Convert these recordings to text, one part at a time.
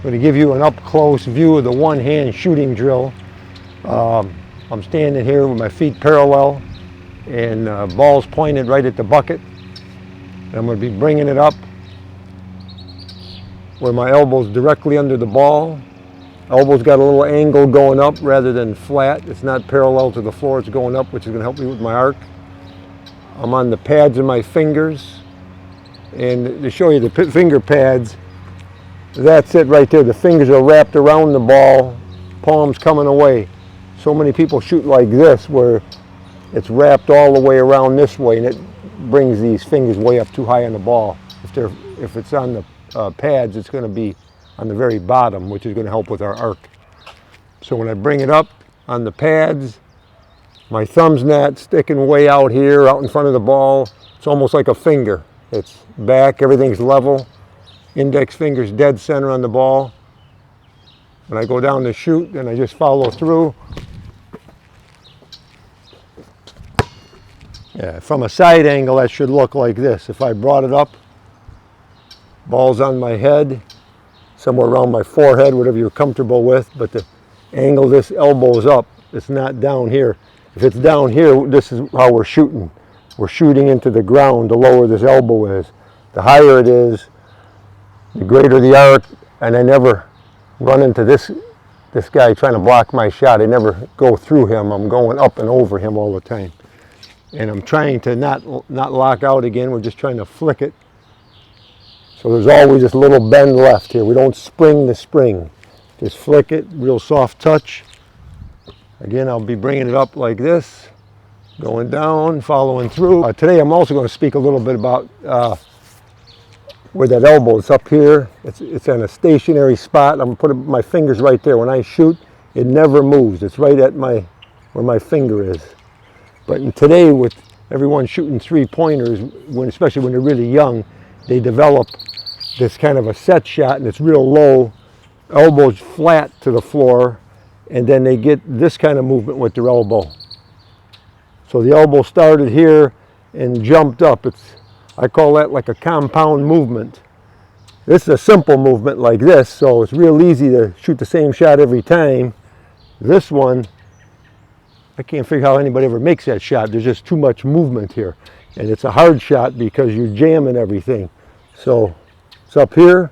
I'm going to give you an up-close view of the one-hand shooting drill. I'm standing here with my feet parallel and balls pointed right at the bucket. And I'm going to be bringing it up where my elbow's directly under the ball. Elbow's got a little angle going up rather than flat. It's not parallel to the floor, it's going up, which is going to help me with my arc. I'm on the pads of my fingers. And to show you the finger pads, that's it right there. The fingers are wrapped around the ball, palms coming away. So many people shoot like this where it's wrapped all the way around this way, and it brings these fingers way up too high on the ball. If it's on the pads, it's going to be on the very bottom, which is going to help with our arc. So when I bring it up on the pads, my thumb's not sticking way out here, out in front of the ball. It's almost like a finger. It's back, everything's level. Index finger's dead center on the ball. When I go down to shoot, then I just follow through. Yeah, from a side angle, that should look like this. If I brought it up, ball's on my head, somewhere around my forehead, whatever you're comfortable with, but the angle this elbow is up, it's not down here. If it's down here, this is how we're shooting. We're shooting into the ground, the lower this elbow is. The higher it is, the greater the arc, and I never run into this guy trying to block my shot. I never go through him. I'm going up and over him all the time. And I'm trying to not lock out again. We're just trying to flick it. So there's always this little bend left here. We don't spring the spring. Just flick it, real soft touch. Again, I'll be bringing it up like this, going down, following through. Today I'm also going to speak a little bit about where that elbow is up here. It's in a stationary spot. I'm going to put my fingers right there. When I shoot, it never moves. It's right at where my finger is. But today, with everyone shooting three-pointers, especially when they're really young, they develop this kind of a set shot, and it's real low, elbows flat to the floor, and then they get this kind of movement with their elbow. So the elbow started here and jumped up. I call that like a compound movement. This is a simple movement like this, so it's real easy to shoot the same shot every time. This one, I can't figure how anybody ever makes that shot. There's just too much movement here. And it's a hard shot because you're jamming everything. So it's up here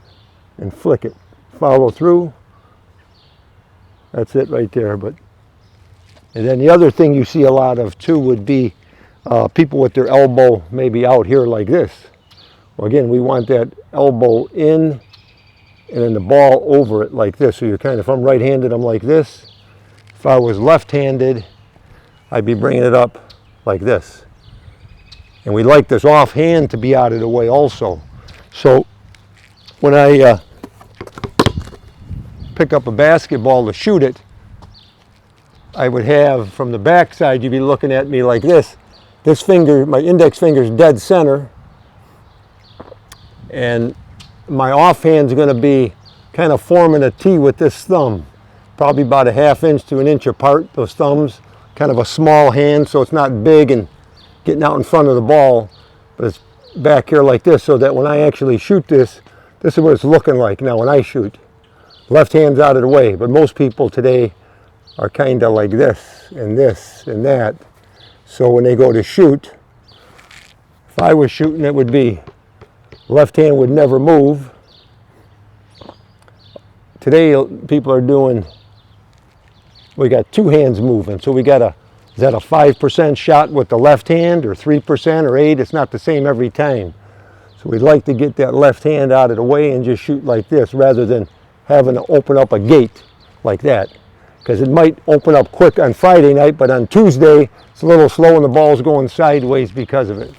and flick it. Follow through. That's it right there. And then the other thing you see a lot of too would be people with their elbow maybe out here like this. Well, again, we want that elbow in and then the ball over it like this. So you're if I'm right-handed, I'm like this. If I was left-handed, I'd be bringing it up like this. And we like this offhand to be out of the way also. So when I pick up a basketball to shoot it, I would have, from the back side, you'd be looking at me like this. This finger, my index finger is dead center. And my offhand's going to be kind of forming a T with this thumb. Probably about a ½ inch to 1 inch apart, those thumbs. Kind of a small hand, so it's not big and getting out in front of the ball, but it's back here like this, so that when I actually shoot this is what it's looking like now when I shoot. Left hand's out of the way, but most people today are kind of like this and that. So when they go to shoot, if I was shooting, it would be left hand would never move. Today people are doing, we got two hands moving, so we got is that a 5% shot with the left hand, or 3% or 8%? It's not the same every time. So we'd like to get that left hand out of the way and just shoot like this rather than having to open up a gate like that. Because it might open up quick on Friday night, but on Tuesday it's a little slow and the ball's going sideways because of it.